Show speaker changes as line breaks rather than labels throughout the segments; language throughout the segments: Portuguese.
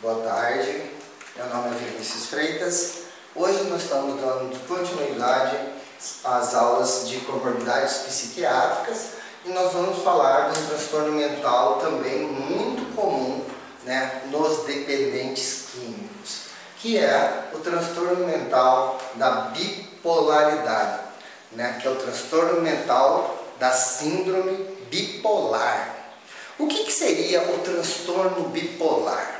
Boa tarde, meu nome é Vinícius Freitas. Hoje nós estamos dando continuidade às aulas de comorbidades psiquiátricas e nós vamos falar de um transtorno mental também muito comum, nos dependentes químicos, que é o transtorno mental da bipolaridade, que é o transtorno mental da síndrome bipolar. O que seria o transtorno bipolar?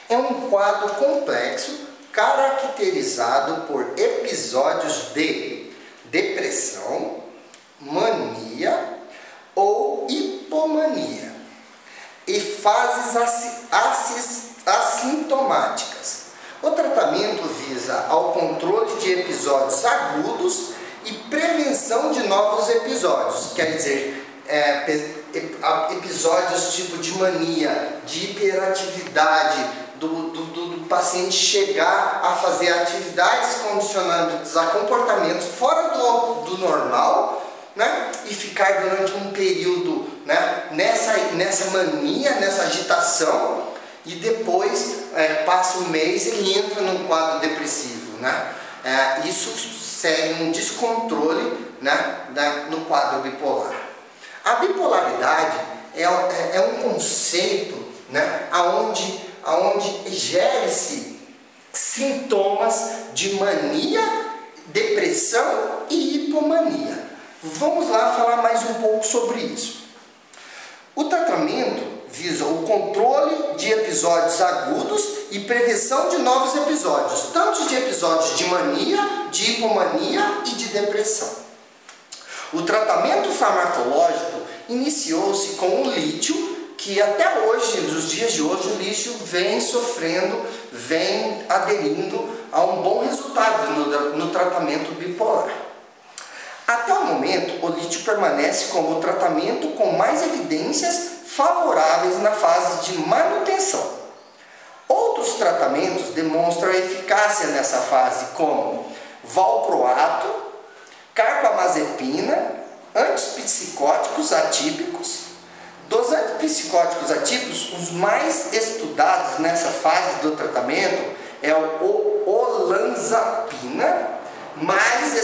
É um quadro complexo caracterizado por episódios de depressão, mania ou hipomania e fases assintomáticas. O tratamento visa ao controle de episódios agudos e prevenção de novos episódios, quer dizer, episódios tipo de mania, de hiperatividade, do paciente chegar a fazer atividades condicionantes a comportamentos fora do normal, e ficar durante um período nessa mania, nessa agitação, e depois passa um mês e ele entra num quadro depressivo. Isso segue um descontrole no quadro bipolar. A bipolaridade é um conceito onde gere-se sintomas de mania, depressão e hipomania. Vamos lá falar mais um pouco sobre isso. O tratamento visa o controle de episódios agudos e prevenção de novos episódios, tanto de episódios de mania, de hipomania e de depressão. O tratamento farmacológico iniciou-se com o lítio, que até hoje, nos dias de hoje, o lítio vem aderindo a um bom resultado no tratamento bipolar. Até o momento, o lítio permanece como o tratamento com mais evidências favoráveis na fase de manutenção. Outros tratamentos demonstram eficácia nessa fase, como valproato, carbamazepina, antipsicóticos atípicos. Dos antipsicóticos atípicos, os mais estudados nessa fase do tratamento é o olanzapina. Mais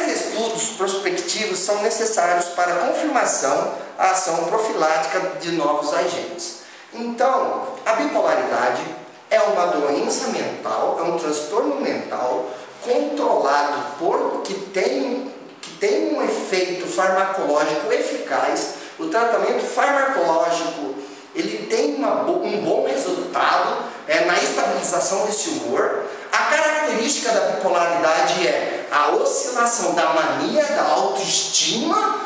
estudos prospectivos são necessários para confirmação a ação profilática de novos agentes. Então, a bipolaridade é uma doença mental, é um transtorno mental controlado que tem um efeito farmacológico eficaz. O tratamento farmacológico ele tem um bom resultado na estabilização desse humor. A característica da bipolaridade é a oscilação da mania, da autoestima,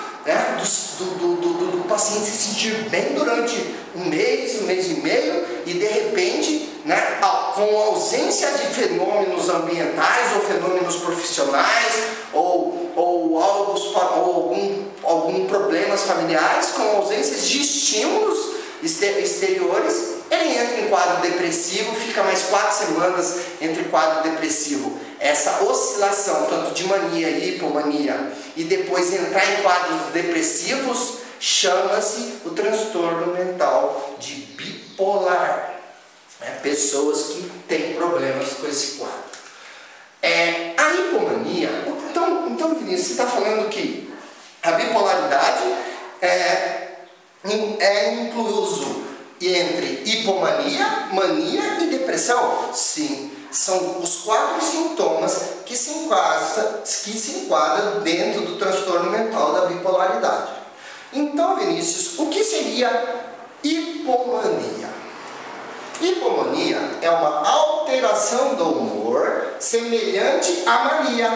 do paciente se sentir bem durante um mês e meio, e de repente, com ausência de fenômenos ambientais ou fenômenos profissionais ou algum problemas familiares, com ausências de estímulos exteriores, ele entra em quadro depressivo, fica mais 4 semanas entre quadro depressivo. Essa oscilação, tanto de mania e hipomania, e depois entrar em quadros depressivos, chama-se o transtorno mental de bipolar. Pessoas que têm problemas com esse quadro. A hipomania, então Vinícius, você está falando que a bipolaridade é incluso entre hipomania, mania e depressão? Sim, são os 4 sintomas que se enquadram dentro do transtorno mental da bipolaridade. Então, Vinícius, o que seria hipomania? Hipomania é uma alteração do humor semelhante à mania,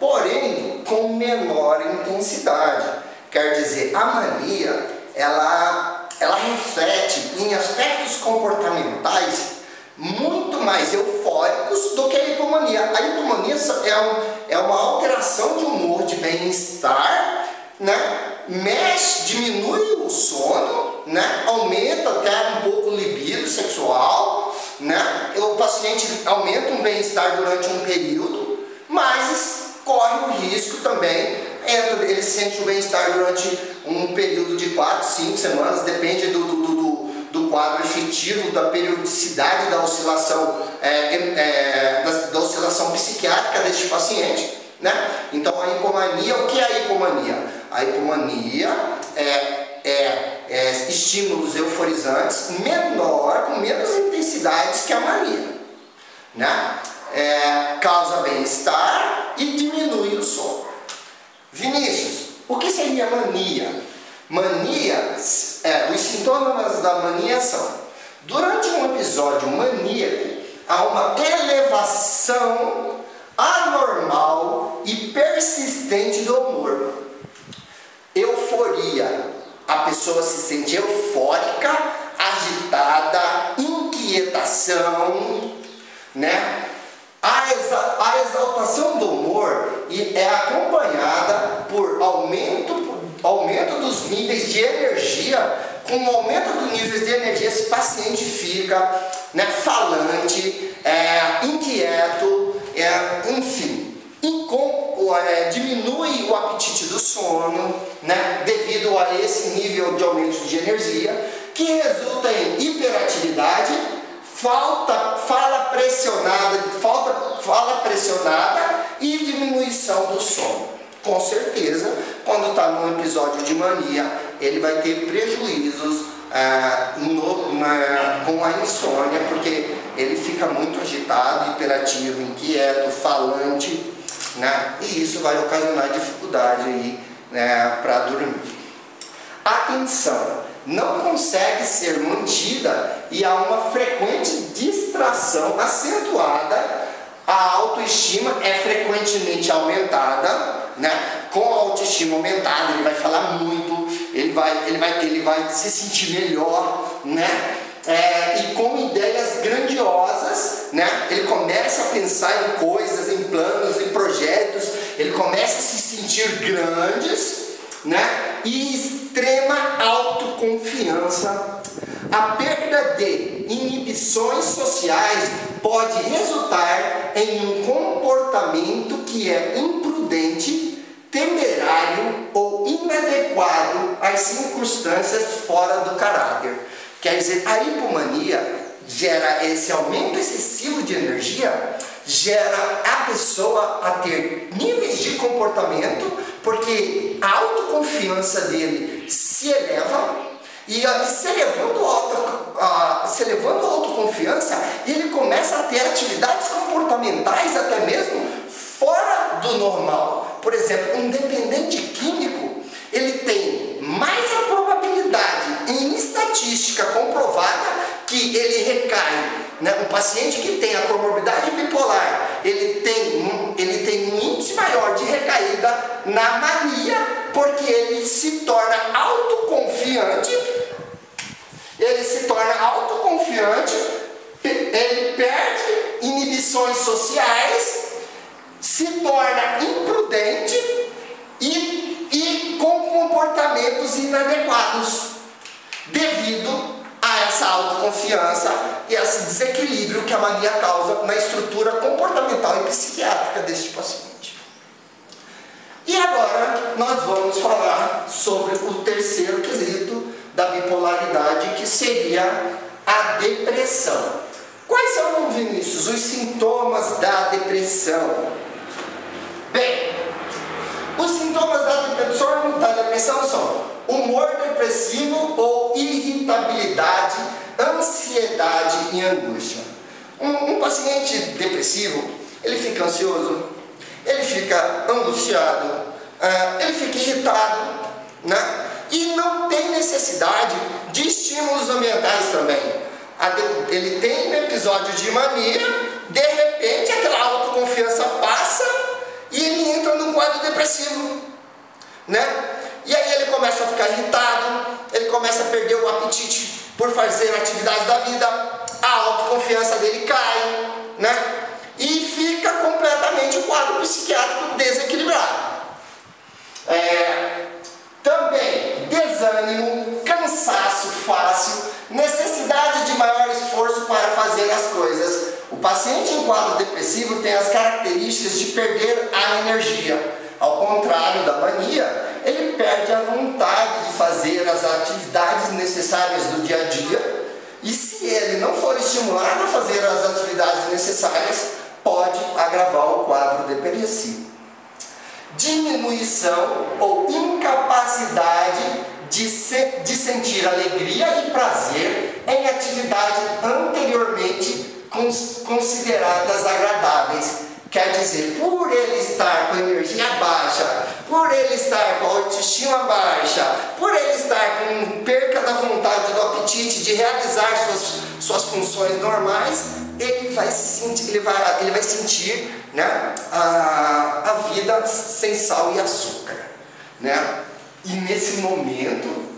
porém com menor intensidade. Quer dizer, a mania ela reflete em aspectos comportamentais muito mais eufóricos do que a hipomania. A hipomania é uma alteração de humor, de bem-estar, diminui o sono, aumenta até um pouco o libido sexual, o paciente aumenta um bem-estar durante um período, mas corre o risco também, ele sente o bem-estar durante um período de 4, 5 semanas, depende do quadro efetivo da periodicidade da oscilação, da oscilação psiquiátrica deste paciente, né? Então a hipomania, o que é a hipomania? A hipomania é estímulos euforizantes com menos intensidades que a mania, né? Causa bem-estar e diminui o sono. Vinícius, o que seria mania? Mania, os sintomas da mania são: durante um episódio maníaco, há uma elevação anormal e persistente do humor. Euforia, a pessoa se sente eufórica, agitada, inquietação, né? A exaltação do humor é acompanhada por aumento dos níveis de energia. Com o aumento dos níveis de energia, esse paciente fica, né, falante, inquieto, enfim. Diminui o apetite do sono, né, devido a esse nível de aumento de energia, que resulta em hiperatividade, fala pressionada e diminuição do sono. Com certeza, quando está num episódio de mania, ele vai ter prejuízos com a insônia, porque ele fica muito agitado, hiperativo, inquieto, falante, né? E isso vai ocasionar dificuldade aí, né, para dormir. Atenção, não consegue ser mantida e há uma frequente distração acentuada. A autoestima é frequentemente aumentada, né? Com a autoestima aumentada, ele vai falar muito, ele vai se sentir melhor, né? E com ideias grandiosas, né? Ele começa a pensar em coisas, em planos, em projetos, ele começa a se sentir grandes, né? E extrema autoconfiança. A perda de inibições sociais pode resultar em um comportamento que é imprudente, temerário ou inadequado às circunstâncias fora do caráter. Quer dizer, a hipomania gera esse aumento excessivo de energia, gera a pessoa a ter níveis de comportamento, porque a autoconfiança dele se eleva, e se elevando a autoconfiança, ele começa a ter atividades comportamentais até mesmo fora do normal. Por exemplo, um dependente químico, ele tem mais a probabilidade, em estatística comprovada, que ele recai, né? Um paciente que tem a comorbidade bipolar, ele tem um índice maior de recaída na mania, porque ele se torna autoconfiante, ele perde inibições sociais, se torna imprudente e com comportamentos inadequados, devido a essa autoconfiança e esse desequilíbrio que a mania causa na estrutura comportamental e psiquiátrica deste paciente. E agora nós vamos falar sobre o terceiro quesito da bipolaridade, que seria a depressão. Quais são, Vinícius, os sintomas da depressão? Bem, os sintomas da depressão são humor depressivo ou irritabilidade, ansiedade e angústia. Um paciente depressivo, ele fica ansioso, ele fica angustiado, ele fica irritado, né? E não tem necessidade de estímulos ambientais também. Ele tem um episódio de mania, de repente aquela autoconfiança passa e ele entra num quadro depressivo, né? E aí ele começa a ficar irritado, ele começa a perder o apetite por fazer atividades da vida, a autoconfiança dele cai, né? E fica completamente o quadro psiquiátrico desequilibrado. Também desânimo, cansaço fácil, necessidade de maior esforço para fazer as coisas. O paciente em quadro depressivo tem as características de perder a energia. Ao contrário da mania, ele perde a vontade de fazer as atividades necessárias do dia a dia, E se ele não for estimulado a fazer as atividades necessárias, pode agravar o quadro depressivo. Diminuição ou incapacidade de sentir alegria e prazer em atividades anteriormente consideradas agradáveis. Quer dizer, por ele estar com energia baixa, por ele estar com autoestima baixa, por ele estar com perca da vontade, do apetite de realizar suas funções normais, ele vai sentir, né, a vida sem sal e açúcar, né? E nesse momento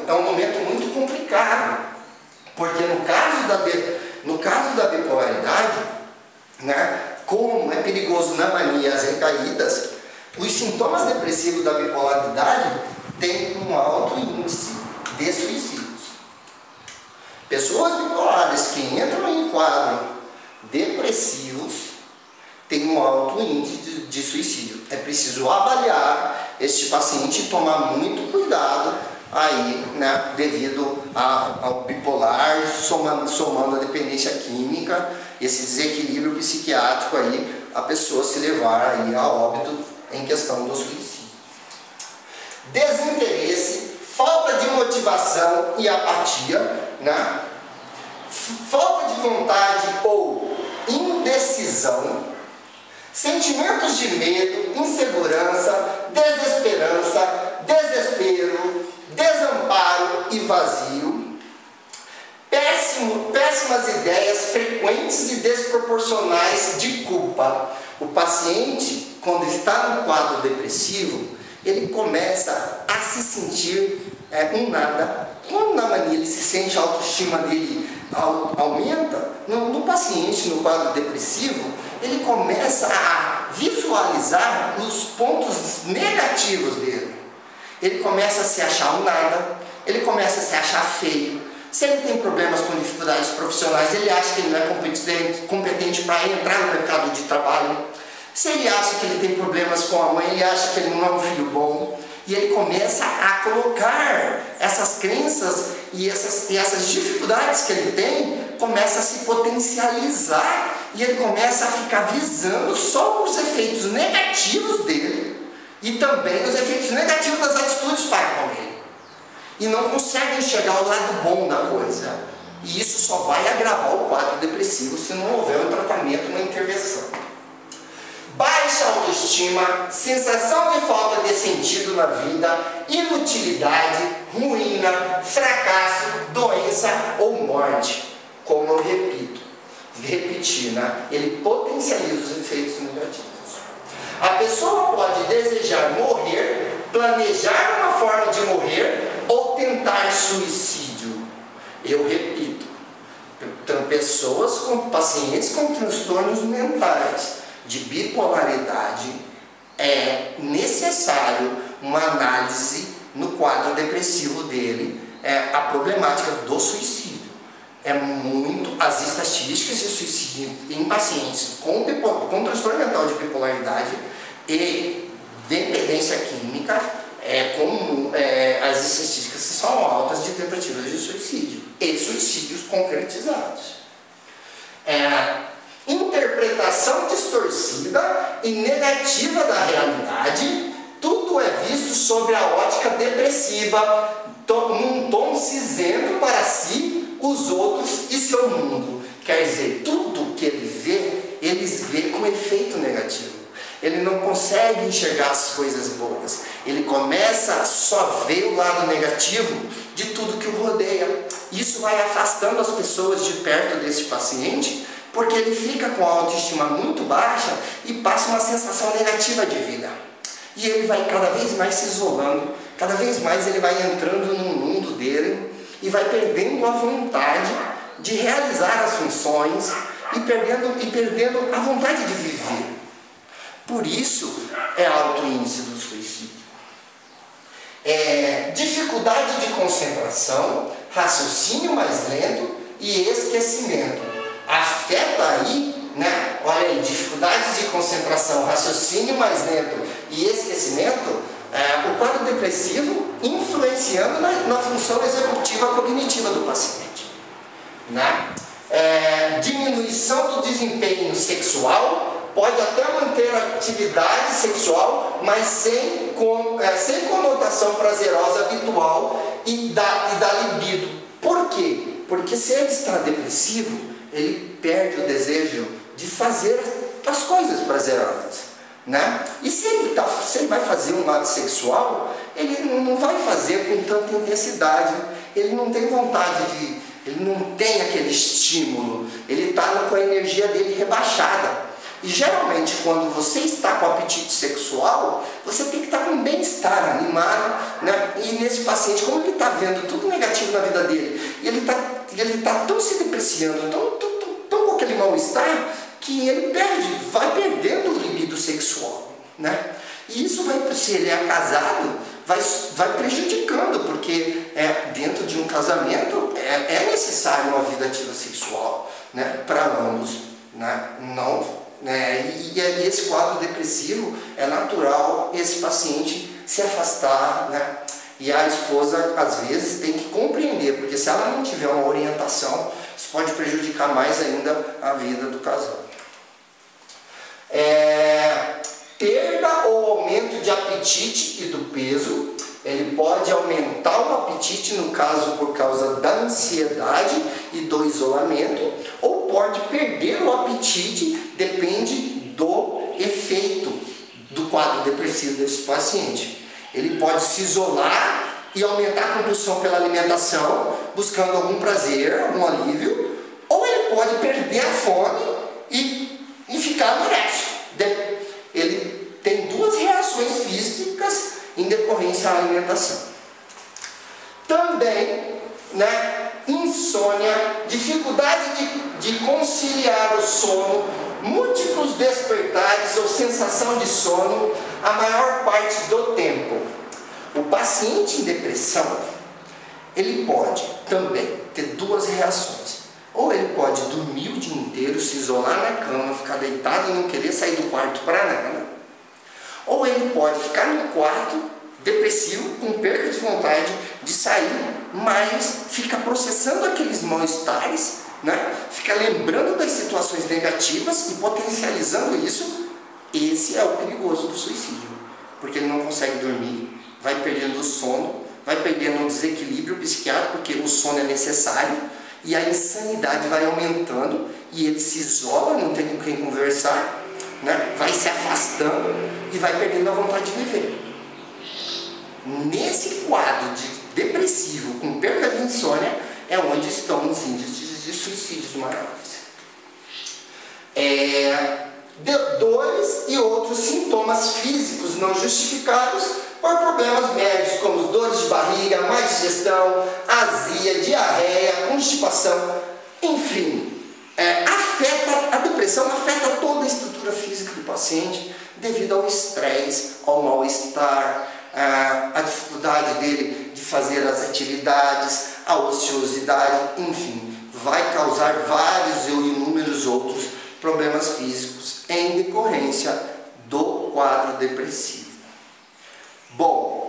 é um momento muito complicado, porque no caso da bipolaridade, né, como é perigoso na mania as recaídas, os sintomas depressivos da bipolaridade têm um alto índice de suicídios. Pessoas bipolares que entram em quadro depressivos têm um alto índice de suicídio. É preciso avaliar este paciente e tomar muito cuidado aí, né, devido ao bipolar, somando a dependência química, esse desequilíbrio psiquiátrico aí, a pessoa se levar aí a óbito em questão do suicídio. Desinteresse, falta de motivação e apatia, né? Falta de vontade ou indecisão, sentimentos de medo, insegurança, desesperança, desespero, desamparo e vazio, péssimas ideias frequentes e desproporcionais de culpa. O paciente, quando está no quadro depressivo, ele começa a se sentir um nada. Quando na mania ele se sente, a autoestima dele aumenta, no paciente no quadro depressivo, ele começa a visualizar os pontos negativos dele. Ele começa a se achar um nada, ele começa a se achar feio. Se ele tem problemas com dificuldades profissionais, ele acha que ele não é competente para entrar no mercado de trabalho. Se ele acha que ele tem problemas com a mãe, ele acha que ele não é um filho bom. E ele começa a colocar essas crenças e essas dificuldades que ele tem, começa a se potencializar. E ele começa a ficar visando só os efeitos negativos dele e também os efeitos negativos das atitudes para com ele. E não consegue enxergar o lado bom da coisa. E isso só vai agravar o quadro depressivo se não houver um tratamento, uma intervenção. Baixa autoestima, sensação de falta de sentido na vida, inutilidade, ruína, fracasso, doença ou morte. Como eu repetir, né? Ele potencializa os efeitos negativos. A pessoa pode desejar morrer, planejar uma forma de morrer ou tentar suicídio. Eu repito, pacientes com transtornos mentais de bipolaridade, é necessário uma análise no quadro depressivo dele, a problemática do suicídio. As estatísticas de suicídio em pacientes com transtorno mental de bipolaridade e dependência química, as estatísticas são altas de tentativas de suicídio e suicídios concretizados. Interpretação distorcida e negativa da realidade, tudo é visto sobre a ótica depressiva, num tom cinzento para si, os outros e seu mundo. Quer dizer, tudo que ele vê com efeito negativo. Ele não consegue enxergar as coisas boas. Ele começa a só ver o lado negativo de tudo que o rodeia. Isso vai afastando as pessoas de perto desse paciente, porque ele fica com a autoestima muito baixa e passa uma sensação negativa de vida. E ele vai cada vez mais se isolando, cada vez mais ele vai entrando no mundo dele e vai perdendo a vontade de realizar as funções e perdendo a vontade de viver. Por isso é alto índice do suicídio. Dificuldade de concentração, raciocínio mais lento e esquecimento. Afeta aí, né? Olha aí, dificuldades de concentração, raciocínio mais lento e esquecimento o quadro depressivo influenciando na função executiva cognitiva do paciente, né? Diminuição do desempenho sexual, pode até manter a atividade sexual, mas sem conotação prazerosa habitual e da libido. Por quê? Porque se ele está depressivo, ele perde o desejo de fazer as coisas prazerosas, né? E se ele vai fazer um ato sexual, ele não vai fazer com tanta intensidade, ele não tem vontade ele não tem aquele estímulo, ele está com a energia dele rebaixada. E geralmente quando você está com apetite sexual, você tem que estar com bem-estar, animado, né? E nesse paciente, como ele está vendo tudo negativo na vida dele, e ele está tão se depreciando, tão com aquele mal-estar, que ele vai perdendo o libido sexual, né? E isso se ele é casado, vai prejudicando, porque dentro de um casamento é necessário uma vida ativa sexual, né? Para ambos, né? E esse quadro depressivo é natural esse paciente se afastar, né? E a esposa às vezes tem que compreender, porque se ela não tiver uma orientação, isso pode prejudicar mais ainda a vida do casal. Perda ou aumento de apetite e do peso. Ele pode aumentar o apetite, no caso por causa da ansiedade e do isolamento, ou pode perder o apetite, depende do efeito do quadro depressivo desse paciente. Ele pode se isolar e aumentar a compulsão pela alimentação, buscando algum prazer, algum alívio, ou ele pode perder a fome e ficar anoréxico. Ele tem duas reações físicas em decorrência à alimentação. Também, né, insônia, dificuldade de conciliar o sono, múltiplos despertares ou sensação de sono a maior parte do tempo. O paciente em depressão, ele pode também ter duas reações. Ou ele pode dormir o dia inteiro, se isolar na cama, ficar deitado e não querer sair do quarto para nada. Ou ele pode ficar no quarto, depressivo, com perda de vontade de sair, mas fica processando aqueles mal-estares, né? Fica lembrando das situações negativas e potencializando isso. Esse é o perigoso do suicídio, porque ele não consegue dormir, vai perdendo o sono, vai perdendo o desequilíbrio psiquiátrico, porque o sono é necessário, e a insanidade vai aumentando, e ele se isola, não tem com quem conversar, né? Vai se afastando e vai perdendo a vontade de viver. Nesse quadro depressivo com perda de insônia é onde estão os índices de suicídios maiores. Dores e outros sintomas físicos não justificados por problemas médicos, como dores de barriga, má digestão, azia, diarreia, constipação, enfim. A depressão afeta toda a estrutura física do paciente devido ao estresse, ao mal-estar, a dificuldade dele de fazer as atividades, a ociosidade, enfim, vai causar vários e inúmeros outros problemas físicos em decorrência do quadro depressivo. Bom,